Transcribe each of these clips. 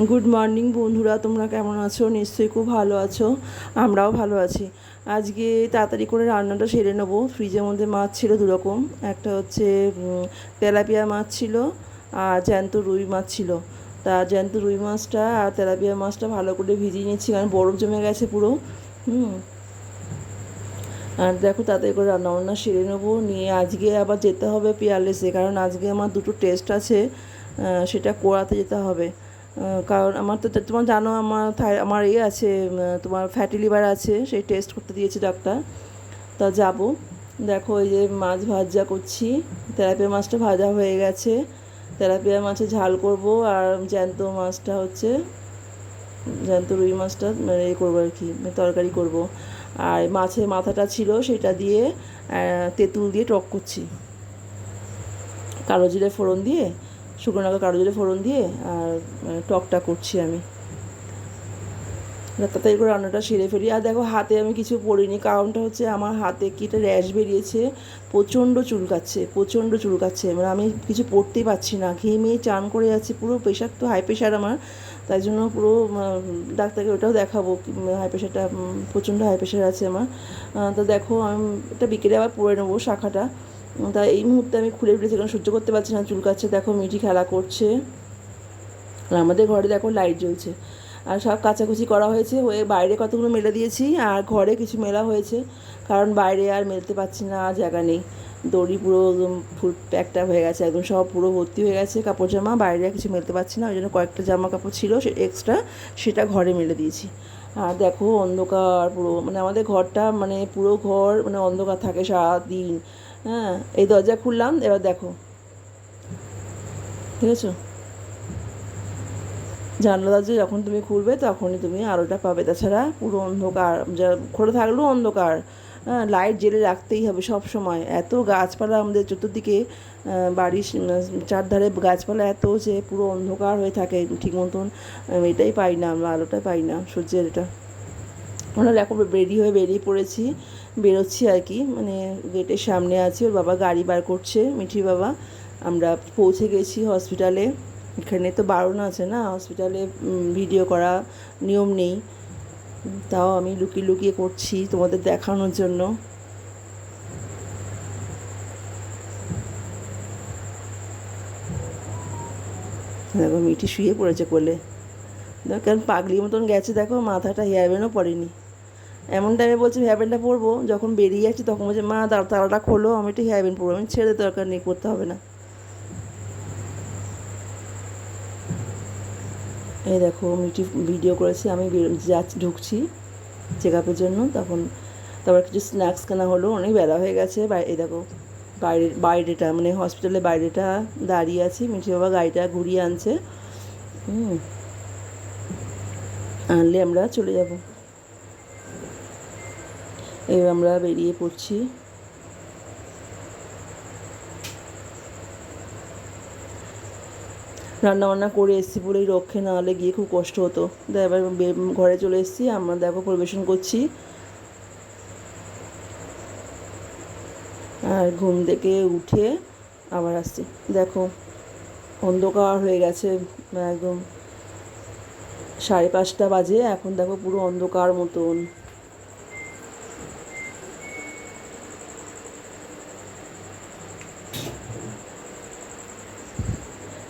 Good morning বন্ধুরা, তোমরা কেমন আছো? নিশ্চয়ই খুব ভালো আছো। আমরাও ভালো আছি। আজকে তাড়াতাড়ি করে রান্নাটা সেরে নেবো। ফ্রিজের মধ্যে মাছ ছিল দুরকম, একটা হচ্ছে তেলাপিয়া মাছ ছিল আর জ্যান্ত রুই মাছ ছিল। তা জ্যান্ত রুই মাছটা আর তেলাপিয়া মাছটা ভালো করে ভিজিয়ে নিচ্ছি, কারণ বরফ জমে গেছে পুরো। আর দেখো তাড়াতাড়ি করে রান্নাবান্না সেরে নেবো, নিয়ে আজকে আবার যেতে হবে পিয়ারলেসে, কারণ আজকে আমার দুটো টেস্ট আছে, সেটা করাতে যেতে হবে। কারণ আমার তো তোমার জানো আমার আছে, তোমার ফ্যাটি লিভার আছে, সেই টেস্ট করতে দিয়েছে ডাক্তার। তা যাব। দেখো এই যে মাছ ভাজা করছি, তেলাপিয়া মাছটা ভাজা হয়ে গেছে। তেলাপিয়া মাছের ঝাল করব, আর জ্যান্ত মাছটা হচ্ছে জ্যান্ত রুই মাছটা করবো আর কি, তরকারি করব। আর মাছের মাথাটা ছিল সেটা দিয়ে তেঁতুল দিয়ে টক করছি, কালো জিরে ফোড়ন দিয়ে, শুকনো লঙ্কা কালো জিরে ফোড়ন দিয়ে, আর টকটা করছি আমি। তাড়াতাড়ি করে রান্নাটা সেরে ফেলি। আর দেখো হাতে আমি কিছু পরিনি, কারণটা হচ্ছে আমার হাতে কি একটা র্যাশ বেরিয়েছে, প্রচণ্ড চুলকাচ্ছে। মানে আমি কিছু পরতেই পারছি না, ঘেমে চান করে যাচ্ছি পুরো। প্রেশার তো হাই প্রেশার আমার, তাই জন্য পুরো ডাক্তারকে ওটাও দেখাবো, হাই প্রেশারটা প্রচণ্ড হাই প্রেশার আছে আমার। তো দেখো আমি এটা বিকেলে আবার পরে নেবো শাখাটা। তা এই মুহূর্তে আমি খুলে ফেলেছি, কারণ সহ্য করতে পারছি না, চুলকাচ্ছে। দেখো মিঠি খেলা করছে, আর আমাদের ঘরে দেখো লাইট জ্বলছে। আর সব কাচাকুচি করা হয়েছে, হয়ে বাইরে কতগুলো মেলে দিয়েছি, আর ঘরে কিছু মেলা হয়েছে, কারণ বাইরে আর মেলতে পারছি না, জায়গা নেই। দড়ি পুরো একদম ফুল প্যাকটা হয়ে গেছে, একদম সব পুরো ভর্তি হয়ে গেছে কাপড় জামা, বাইরে আর কিছু মেলতে পারছি না। ওই জন্য কয়েকটা জামা কাপড় ছিল সে এক্সট্রা, সেটা ঘরে মেলে দিয়েছি। আর দেখো অন্ধকার পুরো, মানে আমাদের ঘরটা মানে পুরো ঘর মানে অন্ধকার থাকে সারাদিন। হ্যাঁ, এই দরজা খুললাম, এবার দেখো, ঠিক আছে, জানলা দরজা যখন তুমি খুলবে তখনই তুমি আলোটা পাবে, তাছাড়া পুরো অন্ধকার, যা খোলা থাকলেও অন্ধকার। হ্যাঁ, লাইট জেলে রাখতেই হবে সব সময়। এত গাছপালা আমাদের চতুর্দিকে, বাড়ির চারধারে গাছপালা এত, যে পুরো অন্ধকার হয়ে থাকে, ঠিক মতন এটাই পাই না আমরা, আলোটাই পাই না সূর্যের এটা। আমরা দেখো রেডি হয়ে বেরিয়ে পড়েছি, বেরোচ্ছি আর কি, মানে গেটের সামনে আছি, ওর বাবা গাড়ি বার করছে, মিঠির বাবা। আমরা পৌঁছে গেছি হসপিটালে। এখানে তো বারণ আছে না হসপিটালে ভিডিও করা, নিয়ম নেই, তাও আমি লুকিয়ে লুকিয়ে করছি তোমাদের দেখানোর জন্য। দেখো মিঠি শুয়ে পড়েছে কোলে, দেখো কারণ পাগলির মতন গেছে, দেখো মাথাটা হেয়ারব্যান্ডও পড়েনি। এমন টাইমে বলছে হেয়ারব্যান্ডটা পরবো, যখন বেরিয়ে যাচ্ছি তখন বলছে মা তারাটা খোলো, আমি একটু হেয়ারব্যান্ড পরবো। আমি ছেড়ে দরকার নেই, করতে হবে না। এই দেখো মিটি ভিডিও করেছি, আমি যাচ্ছি, ঢুকছি চেক আপের জন্য। তখন তারপর কিছু স্ন্যাক্স কেনা হলো, অনেক বেলা হয়ে গেছে। এই দেখো বাইরেটা মানে হসপিটালের বাইরেটা দাঁড়িয়ে আছি, মিঠি বাবা গাড়িটা ঘুরিয়ে আনছে। আনলে আমরা চলে যাব। এবার আমরা বেরিয়ে পড়ছি। রান্নাবান্না করে এসেছি বলেই রক্ষে, না হলে গিয়ে খুব কষ্ট হতো। এবার ঘরে চলে এসেছি, আমরা দেখো পরিবেশন করছি। আর ঘুম থেকে উঠে আবার আসছি, দেখো অন্ধকার হয়ে গেছে একদম, 5:30 বাজে এখন, দেখো পুরো অন্ধকার মতন।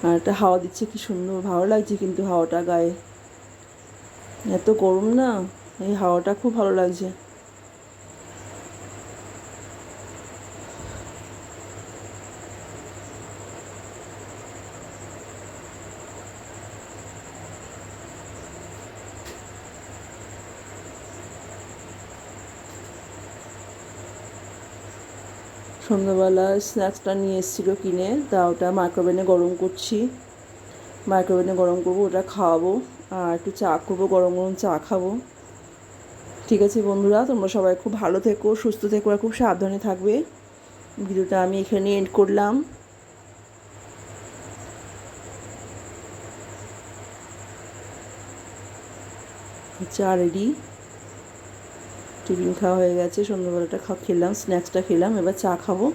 আর একটা হাওয়া দিচ্ছে, কি সুন্দর ভালো লাগছে কিন্তু হাওয়াটা গায়ে, এত গরম না, এই হাওয়াটা খুব ভালো লাগছে। সন্ধ্যাবেলা স্ন্যাক্সটা নিয়ে এসেছিলো কিনে, তা ওটা মাইক্রোওভেনে গরম করছি, মাইক্রোওভেনে গরম করবো, ওটা খাওয়াবো। আর একটু চা করবো, গরম গরম চা খাবো। ঠিক আছে বন্ধুরা, তোমরা সবাই খুব ভালো থেকো, সুস্থ থেকো, আর খুব সাবধানে থাকবে। ভিডিওটা আমি এখানে এন্ড করলাম। চা রেডি, টিফিন খাওয়া হয়ে গেছে, সন্ধ্যাবেলাটা খেলাম, স্ন্যাক্সটা খেলাম, এবার চা খাবো।